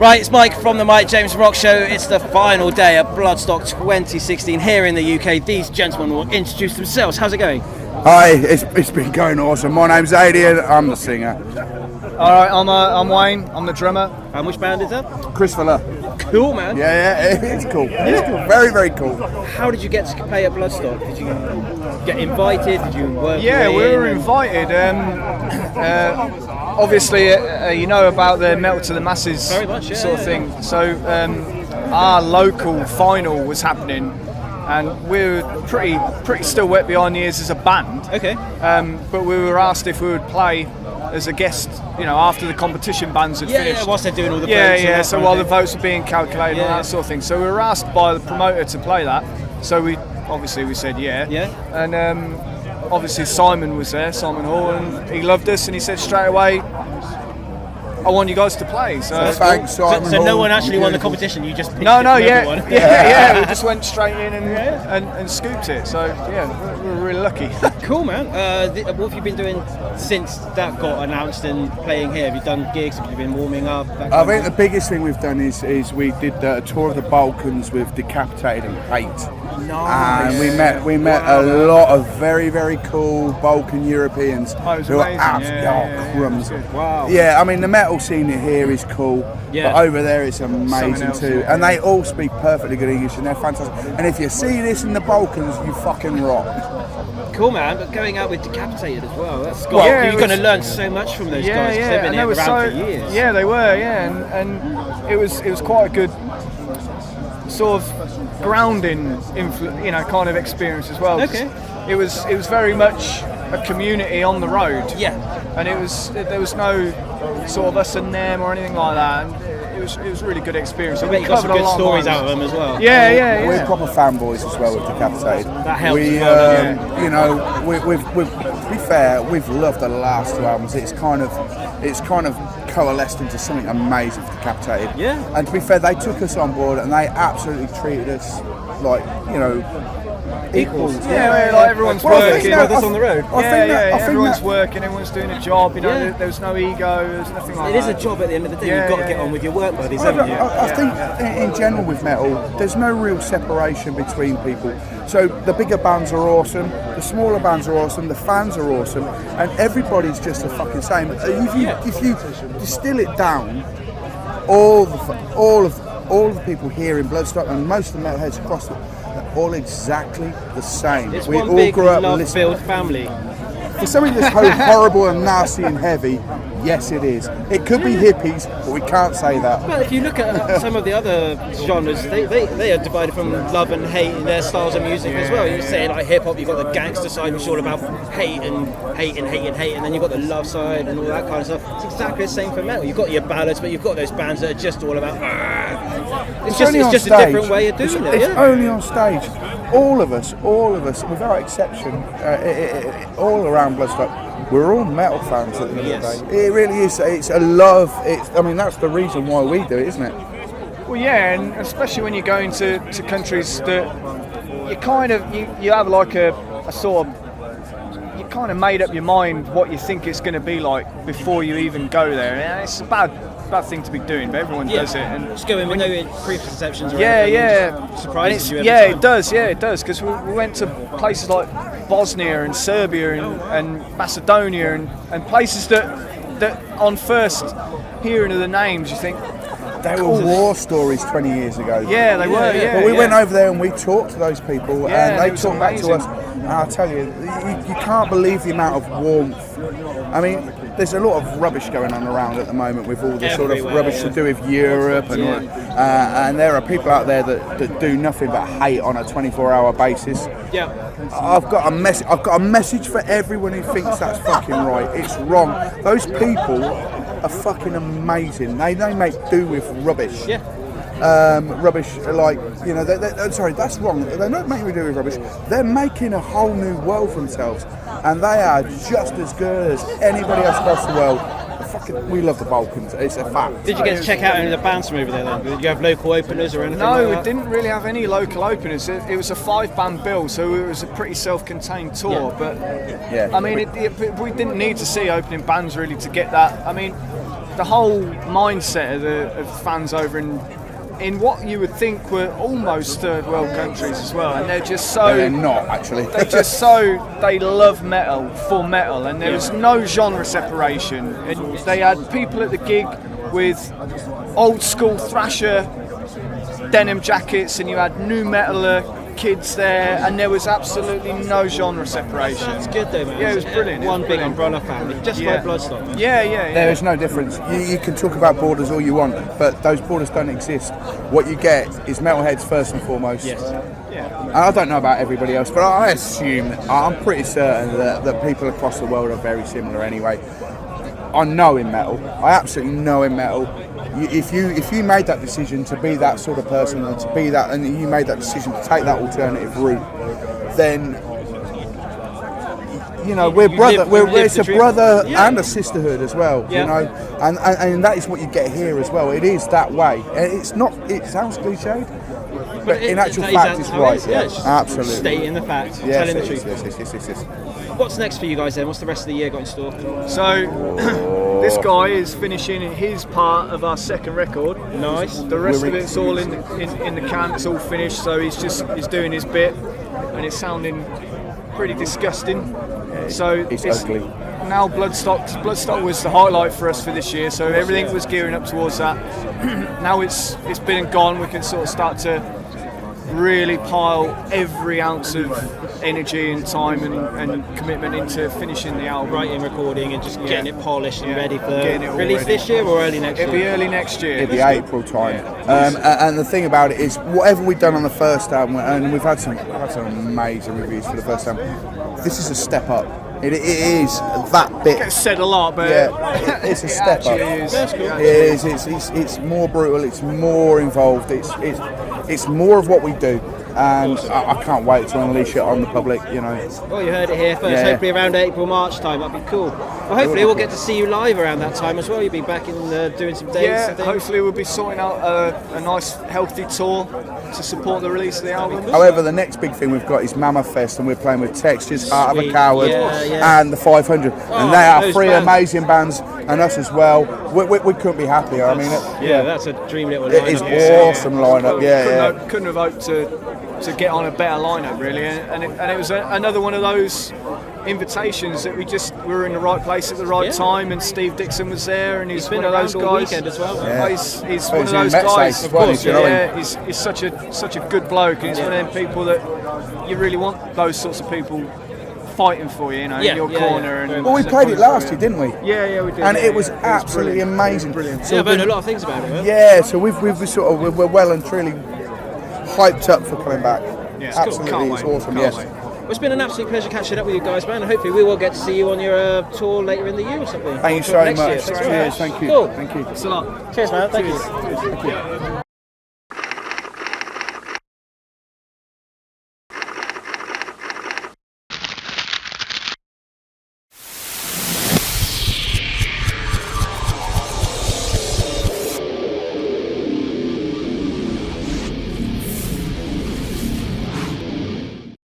Right, it's Mike from the Mike James Rock Show. It's the final day at Bloodstock 2016 here in the UK. These gentlemen will introduce themselves. How's it going? Hi, it's been going awesome. My name's Adrian, I'm the singer. Alright, I'm Wayne, I'm the drummer. And which band is that? Krysthia. Cool, man. Yeah, it's cool. It's cool. Very, very cool. How did you get to play at Bloodstock? Did you get invited? Did you work? Yeah, we were invited. Obviously, you know about the Metal to the Masses Very much, yeah, sort of thing. So our local final was happening, and we were pretty still wet behind the ears as a band. Okay. But we were asked if we would play as a guest, you know, after the competition bands had finished. Yeah, whilst they're doing all the votes. Yeah. So while the votes were being calculated and that sort of thing. So we were asked by the promoter to play that. So we said yeah. Yeah. And obviously Simon was there, Simon Hall, and he loved us, and he said straight away, I want you guys to play. So Thanks, Simon. So no one actually won the competition. You just picked No, it from yeah, everyone. yeah. We just went straight in and scooped it. So yeah, we were really lucky. Cool, man. What have you been doing since that got announced and playing here? Have you done gigs? Have you been warming up? I think the biggest thing we've done is we did a tour of the Balkans with Decapitated and Hate. Nice. And we met a lot of very, very cool Balkan Europeans who are absolutely crumbs. Wow. Yeah, I mean the metal scene here is cool, Yeah. but over there it's amazing else, too. yeah. And they all speak perfectly good English and they're fantastic. And if you see this in the Balkans, you fucking rock. Cool, man. But going out with Decapitated as well. That's got, Yeah, you're going to learn so much from those guys. 'Cause they've been and around for years. Yeah, they were. Yeah, and it was quite a good sort of grounding, kind of experience as well. Okay. It was very much a community on the road. Yeah. And there was no sort of us and them or anything like that. And it was a really good experience. I bet you got some covered a good lot of stories lines. out of them as well. Yeah. We're proper fanboys as well with Decapitated. That helps We, as well, you know, we've to be fair, we've loved the last two albums. It's kind of coalesced into something amazing for Decapitated. Yeah. And to be fair, they took us on board and they absolutely treated us like, you know, equals. Yeah, like everyone's working. Brothers on the road. I think that- Everyone's working, everyone's doing a job. You know, there was no ego, there's nothing like It that. is a job at the end of the day. Yeah, You've got to yeah, get yeah. on with your work buddies, I haven't you? think in general with metal, there's no real separation between people. So the bigger bands are awesome, the smaller bands are awesome, the fans are awesome, and everybody's just the fucking same. If you distill it down, all of the people here in Bloodstock and most of the metalheads across the all exactly the same. It's We one all big grew up love-filled family. For something that's so horrible and nasty and heavy, yes it is. It could be hippies, but we can't say that. Well, if you look at some of the other genres, they are divided from love and hate in their styles of music as well. You're saying like hip hop, you've got the gangster side, which is all about hate, and then you've got the love side and all that kind of stuff. It's exactly the same for metal. You've got your ballads, but you've got those bands that are just all about. It's just a different way of doing it. It's only on stage. All of us, without exception, all around Bloodstock, we're all metal fans at the end of the day. It really is. It's a love. I mean, that's the reason why we do it, isn't it? Well, yeah, and especially when you go into countries that you kind of you have like a sort of, you kind of made up your mind what you think it's going to be like before you even go there. And it's a bad thing to be doing, but everyone does it. And just go in with no preconceptions. Or surprises you. It does. Because we went to places like Bosnia and Serbia and Macedonia and places that on first hearing of the names you think they were war stories 20 years ago. Yeah, they were. Yeah, but we went over there and we talked to those people, and they talked back to us. And I'll tell you, you can't believe the amount of warmth. I mean, there's a lot of rubbish going on around at the moment with all the sort of rubbish to do with Europe, and there are people out there that do nothing but hate on a 24-hour basis. Yeah. I've got a message for everyone who thinks that's fucking right. It's wrong. Those people are fucking amazing. They make do with rubbish. Yeah. Rubbish, like, you know, sorry, that's wrong. They're not making do with rubbish. They're making a whole new world for themselves, and they are just as good as anybody else across the world. We love the Balkans. It's a fact. Did you get to check out any of the bands from over there then? Did you have local openers or anything? No, like we didn't really have any local openers. It was a 5-band bill, so it was a pretty self-contained tour. Yeah. But Yeah. I mean, we didn't need to see opening bands really to get that. I mean, the whole mindset of fans over in what you would think were almost third world countries as well, and they're just so. They're not actually. They love metal for metal, and there was no genre separation. And they had people at the gig with old school thrasher denim jackets, and you had new metaler kids there, and there was absolutely no genre separation. That's good though, man. Yeah, it was brilliant. One big umbrella family, just like Bloodstock. Man. Yeah. There is no difference. You can talk about borders all you want, but those borders don't exist. What you get is metalheads first and foremost. Yes. Yeah. And I don't know about everybody else, but I assume, I'm pretty certain that people across the world are very similar anyway. I know in metal, I absolutely know in metal, if you made that decision to be that sort of person and to be that, and you made that decision to take that alternative route, then you know it's a brother and a sisterhood as well. You know, and that is what you get here as well. It is that way, and it's not. It sounds cliched, but in actual fact, it's right. Yeah, absolutely. Stating the fact, telling the truth. Yes. What's next for you guys then? What's the rest of the year got in store? So, this guy is finishing his part of our second record. Nice. The rest of it's all in the can. It's all finished. So he's doing his bit, and it's sounding pretty disgusting. So it's ugly. Now Bloodstock was the highlight for us for this year. So everything was gearing up towards that. Now it's been and gone. We can sort of start to really pile every ounce of energy and time and commitment into finishing the album. Writing, recording, and just getting it polished and ready for release ready. this year or early next year? It'll be early next year. It'll be April time. And the thing about it is, whatever we've done on the first album, and we've had some amazing reviews for the first album, this is a step up. It is that bit. It gets said a lot, but it's a step up. That's cool. It is. It's more brutal. It's more involved. It's more of what we do, and I can't wait to unleash it on the public. You know. Well, you heard it here first. Yeah. Hopefully around April, March time. That'd be cool. Well, hopefully we'll get to see you live around that time as well. You'll be back in doing some dates. yeah, and things. hopefully we'll be sorting out a nice, healthy tour to support the release of the album. However, the next big thing we've got is Mama Fest, and we're playing with Textures, Heart of a Coward, Yeah. and the 500, and they are three amazing bands, and us as well. We couldn't be happier. I mean, that's a dream little it lineup. is awesome lineup. Yeah. Couldn't have hoped to get on a better lineup, really, and it was another one of those invitations that we were in the right place at the right time, and Steve Dixon was there, and he's been one of those around all guys. weekend as well. Yeah. He's Well, one of he's in those Met guys. Safe as well, Course, you know. yeah, he's such a good bloke, and he's one of them people that you really want those sorts of people fighting for you, you know, in your corner. And Well, we played it last year, didn't we? Yeah, we did. And yeah, it was yeah. absolutely amazing. Brilliant. So I've heard a lot of things about it. Right? Yeah, so we're well and truly hyped up for coming back. Yeah, it's cool. Absolutely, Can't it's wait. awesome. Can't Yes. wait. Well, it's been an absolute pleasure catching up with you guys, man. And hopefully we will get to see you on your tour later in the year or something. Thank you Or so next much. year. Thanks very Cheers. much. Thank you. Cool. Thank you. Thanks a lot. Cheers, man. Thank you.